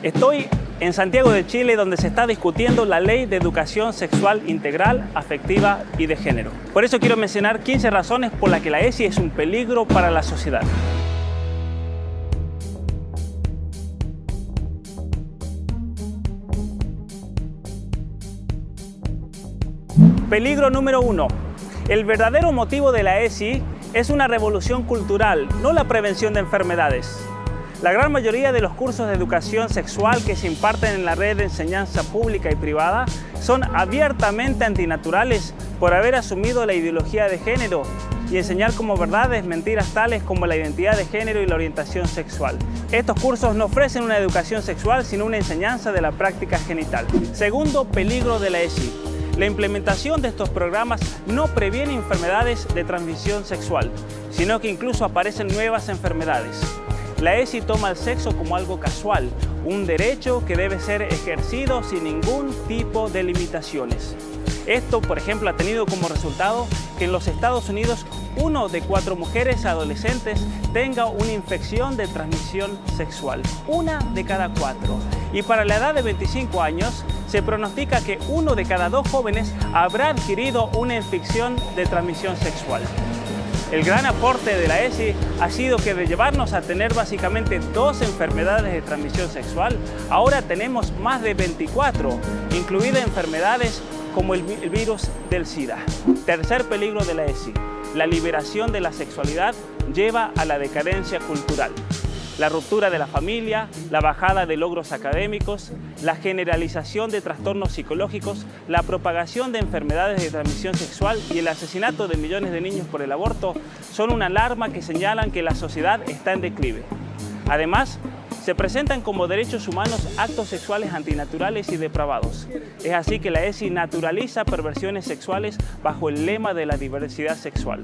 Estoy en Santiago de Chile, donde se está discutiendo la Ley de Educación Sexual Integral, Afectiva y de Género. Por eso quiero mencionar 15 razones por las que la ESI es un peligro para la sociedad. Peligro número 1. El verdadero motivo de la ESI es una revolución cultural, no la prevención de enfermedades. La gran mayoría de los cursos de educación sexual que se imparten en la red de enseñanza pública y privada son abiertamente antinaturales por haber asumido la ideología de género y enseñar como verdades mentiras tales como la identidad de género y la orientación sexual. Estos cursos no ofrecen una educación sexual, sino una enseñanza de la práctica genital. Segundo peligro de la ESI. La implementación de estos programas no previene enfermedades de transmisión sexual, sino que incluso aparecen nuevas enfermedades. La ESI toma el sexo como algo casual, un derecho que debe ser ejercido sin ningún tipo de limitaciones. Esto, por ejemplo, ha tenido como resultado que en los Estados Unidos 1 de 4 mujeres adolescentes tenga una infección de transmisión sexual. 1 de cada 4. Y para la edad de 25 años se pronostica que 1 de cada 2 jóvenes habrá adquirido una infección de transmisión sexual. El gran aporte de la ESI ha sido que de llevarnos a tener básicamente 2 enfermedades de transmisión sexual, ahora tenemos más de 24, incluidas enfermedades como el virus del SIDA. Tercer peligro de la ESI. La liberación de la sexualidad lleva a la decadencia cultural. La ruptura de la familia, la bajada de logros académicos, la generalización de trastornos psicológicos, la propagación de enfermedades de transmisión sexual y el asesinato de millones de niños por el aborto son una alarma que señalan que la sociedad está en declive. Además, se presentan como derechos humanos actos sexuales antinaturales y depravados. Es así que la ESI naturaliza perversiones sexuales bajo el lema de la diversidad sexual.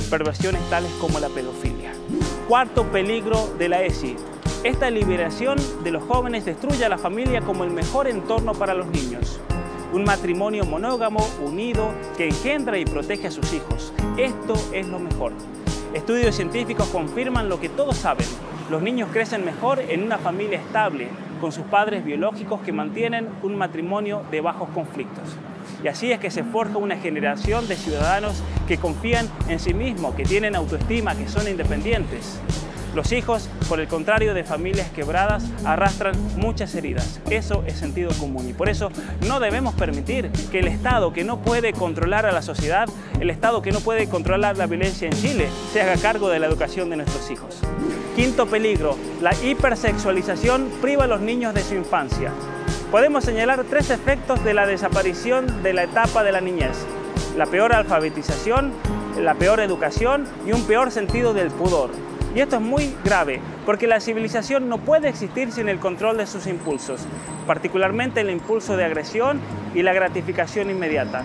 Perversiones tales como la pedofilia. Cuarto peligro de la ESI. Esta liberación de los jóvenes destruye a la familia como el mejor entorno para los niños. Un matrimonio monógamo, unido, que engendra y protege a sus hijos. Esto es lo mejor. Estudios científicos confirman lo que todos saben. Los niños crecen mejor en una familia estable, con sus padres biológicos que mantienen un matrimonio de bajos conflictos. Y así es que se forja una generación de ciudadanos que confían en sí mismos, que tienen autoestima, que son independientes. Los hijos, por el contrario de familias quebradas, arrastran muchas heridas. Eso es sentido común y por eso no debemos permitir que el Estado, que no puede controlar a la sociedad, el Estado que no puede controlar la violencia en Chile, se haga cargo de la educación de nuestros hijos. Quinto peligro, la hipersexualización priva a los niños de su infancia. Podemos señalar 3 efectos de la desaparición de la etapa de la niñez: la peor alfabetización, la peor educación y un peor sentido del pudor. Y esto es muy grave, porque la civilización no puede existir sin el control de sus impulsos, particularmente el impulso de agresión y la gratificación inmediata.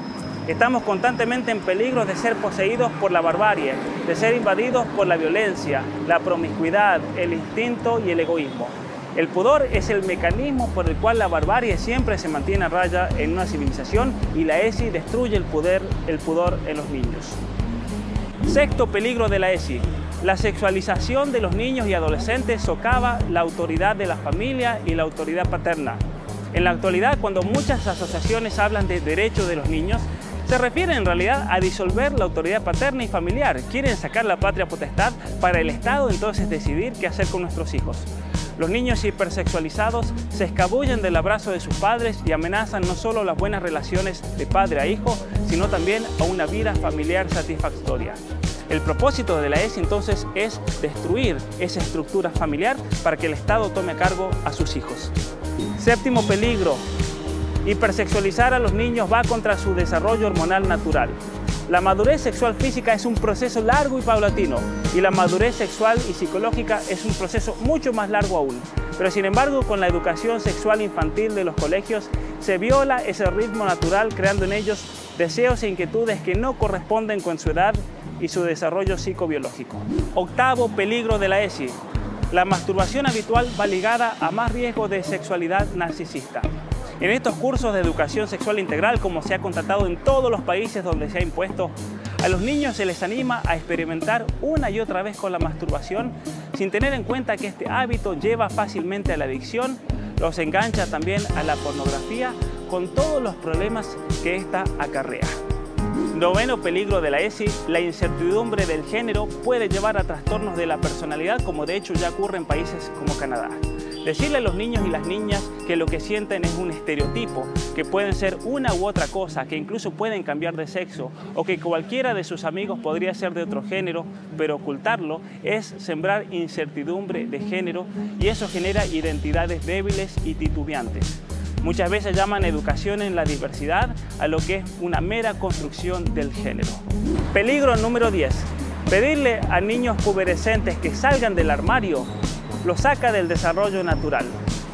Estamos constantemente en peligro de ser poseídos por la barbarie, de ser invadidos por la violencia, la promiscuidad, el instinto y el egoísmo. El pudor es el mecanismo por el cual la barbarie siempre se mantiene a raya en una civilización y la ESI destruye el pudor en los niños. Sexto peligro de la ESI. La sexualización de los niños y adolescentes socava la autoridad de la familia y la autoridad paterna. En la actualidad, cuando muchas asociaciones hablan de derechos de los niños, se refieren en realidad a disolver la autoridad paterna y familiar. Quieren sacar la patria potestad para el Estado entonces decidir qué hacer con nuestros hijos. Los niños hipersexualizados se escabullen del abrazo de sus padres y amenazan no solo las buenas relaciones de padre a hijo, sino también a una vida familiar satisfactoria. El propósito de la ESI entonces es destruir esa estructura familiar para que el Estado tome a cargo a sus hijos. Séptimo peligro, hipersexualizar a los niños va contra su desarrollo hormonal natural. La madurez sexual física es un proceso largo y paulatino y la madurez sexual y psicológica es un proceso mucho más largo aún. Pero sin embargo, con la educación sexual infantil de los colegios se viola ese ritmo natural creando en ellos deseos e inquietudes que no corresponden con su edad y su desarrollo psicobiológico. Octavo peligro de la ESI. La masturbación habitual va ligada a más riesgo de sexualidad narcisista. En estos cursos de educación sexual integral, como se ha constatado en todos los países donde se ha impuesto, a los niños se les anima a experimentar una y otra vez con la masturbación, sin tener en cuenta que este hábito lleva fácilmente a la adicción, los engancha también a la pornografía con todos los problemas que ésta acarrea. Noveno peligro de la ESI, la incertidumbre del género puede llevar a trastornos de la personalidad, como de hecho ya ocurre en países como Canadá. Decirle a los niños y las niñas que lo que sienten es un estereotipo, que pueden ser una u otra cosa, que incluso pueden cambiar de sexo o que cualquiera de sus amigos podría ser de otro género, pero ocultarlo es sembrar incertidumbre de género y eso genera identidades débiles y titubeantes. Muchas veces llaman educación en la diversidad a lo que es una mera construcción del género. Peligro número 10. Pedirle a niños pubescentes que salgan del armario los saca del desarrollo natural.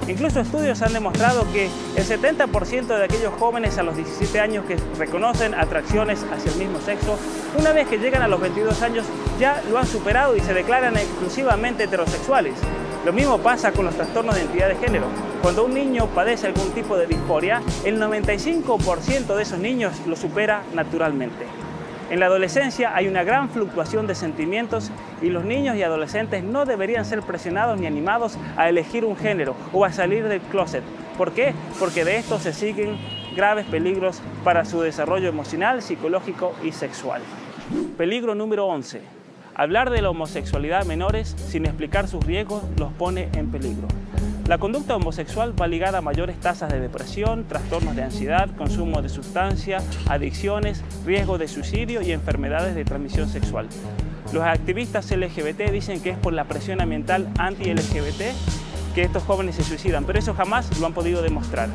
Incluso estudios han demostrado que el 70% de aquellos jóvenes a los 17 años que reconocen atracciones hacia el mismo sexo, una vez que llegan a los 22 años ya lo han superado y se declaran exclusivamente heterosexuales. Lo mismo pasa con los trastornos de identidad de género. Cuando un niño padece algún tipo de disforia, el 95% de esos niños lo supera naturalmente. En la adolescencia hay una gran fluctuación de sentimientos y los niños y adolescentes no deberían ser presionados ni animados a elegir un género o a salir del closet. ¿Por qué? Porque de esto se siguen graves peligros para su desarrollo emocional, psicológico y sexual. Peligro número 11. Hablar de la homosexualidad a menores sin explicar sus riesgos los pone en peligro. La conducta homosexual va ligada a mayores tasas de depresión, trastornos de ansiedad, consumo de sustancias, adicciones, riesgo de suicidio y enfermedades de transmisión sexual. Los activistas LGBT dicen que es por la presión ambiental anti-LGBT que estos jóvenes se suicidan, pero eso jamás lo han podido demostrar.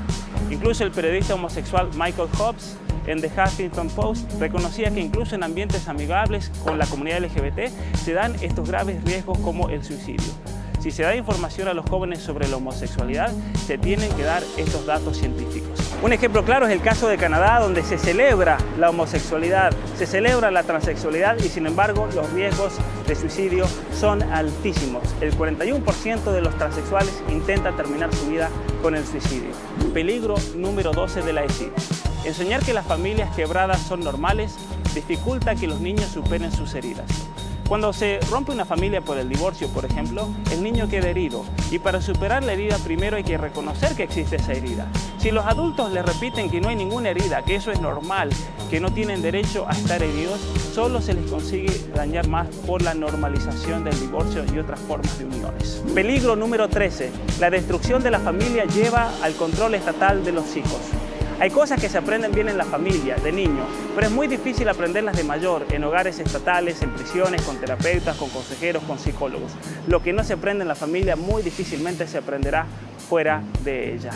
Incluso el periodista homosexual Michael Hobbs en The Huffington Post reconocía que incluso en ambientes amigables con la comunidad LGBT se dan estos graves riesgos como el suicidio. Si se da información a los jóvenes sobre la homosexualidad, se tienen que dar estos datos científicos. Un ejemplo claro es el caso de Canadá, donde se celebra la homosexualidad, se celebra la transexualidad y sin embargo los riesgos de suicidio son altísimos. El 41% de los transexuales intenta terminar su vida con el suicidio. Peligro número 12 de la ESI. Enseñar que las familias quebradas son normales dificulta que los niños superen sus heridas. Cuando se rompe una familia por el divorcio, por ejemplo, el niño queda herido y para superar la herida primero hay que reconocer que existe esa herida. Si los adultos le repiten que no hay ninguna herida, que eso es normal, que no tienen derecho a estar heridos, solo se les consigue dañar más por la normalización del divorcio y otras formas de uniones. Peligro número 13. La destrucción de la familia lleva al control estatal de los hijos. Hay cosas que se aprenden bien en la familia, de niño, pero es muy difícil aprenderlas de mayor, en hogares estatales, en prisiones, con terapeutas, con consejeros, con psicólogos. Lo que no se aprende en la familia muy difícilmente se aprenderá fuera de ella.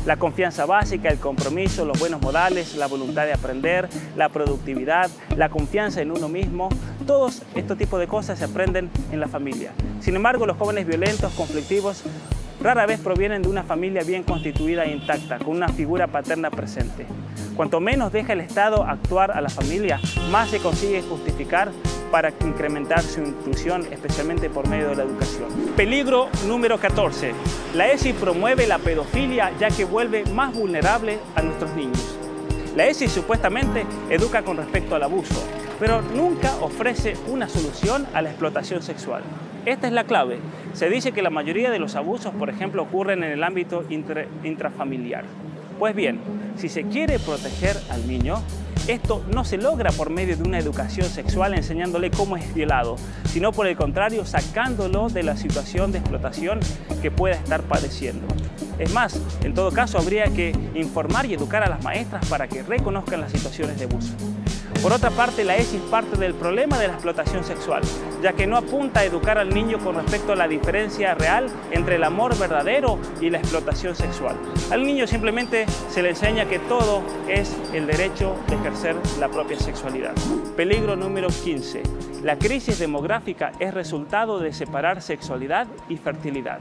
La confianza básica, el compromiso, los buenos modales, la voluntad de aprender, la productividad, la confianza en uno mismo, todos estos tipos de cosas se aprenden en la familia. Sin embargo, los jóvenes violentos, conflictivos, rara vez provienen de una familia bien constituida e intacta, con una figura paterna presente. Cuanto menos deja el Estado actuar a la familia, más se consigue justificar para incrementar su inclusión, especialmente por medio de la educación. Peligro número 14. La ESI promueve la pedofilia ya que vuelve más vulnerable a nuestros niños. La ESI supuestamente educa con respecto al abuso, pero nunca ofrece una solución a la explotación sexual. Esta es la clave. Se dice que la mayoría de los abusos, por ejemplo, ocurren en el ámbito intrafamiliar. Pues bien, si se quiere proteger al niño, esto no se logra por medio de una educación sexual enseñándole cómo es violado, sino por el contrario, sacándolo de la situación de explotación que pueda estar padeciendo. Es más, en todo caso, habría que informar y educar a las maestras para que reconozcan las situaciones de abuso. Por otra parte, la ESI es parte del problema de la explotación sexual, ya que no apunta a educar al niño con respecto a la diferencia real entre el amor verdadero y la explotación sexual. Al niño simplemente se le enseña que todo es el derecho de ejercer la propia sexualidad. Peligro número 15. La crisis demográfica es resultado de separar sexualidad y fertilidad.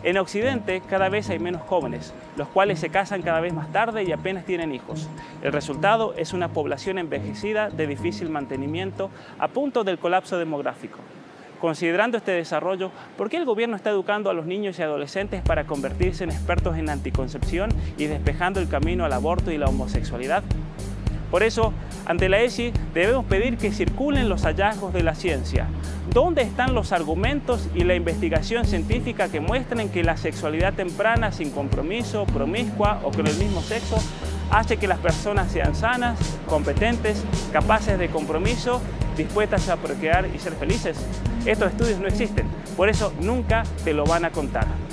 En Occidente cada vez hay menos jóvenes, los cuales se casan cada vez más tarde y apenas tienen hijos. El resultado es una población envejecida de difícil mantenimiento a punto del colapso demográfico. Considerando este desarrollo, ¿por qué el gobierno está educando a los niños y adolescentes para convertirse en expertos en anticoncepción y despejando el camino al aborto y la homosexualidad? Por eso, ante la ESI debemos pedir que circulen los hallazgos de la ciencia. ¿Dónde están los argumentos y la investigación científica que muestren que la sexualidad temprana sin compromiso, promiscua o con el mismo sexo hace que las personas sean sanas, competentes, capaces de compromiso, dispuestas a procrear y ser felices? Estos estudios no existen, por eso nunca te lo van a contar.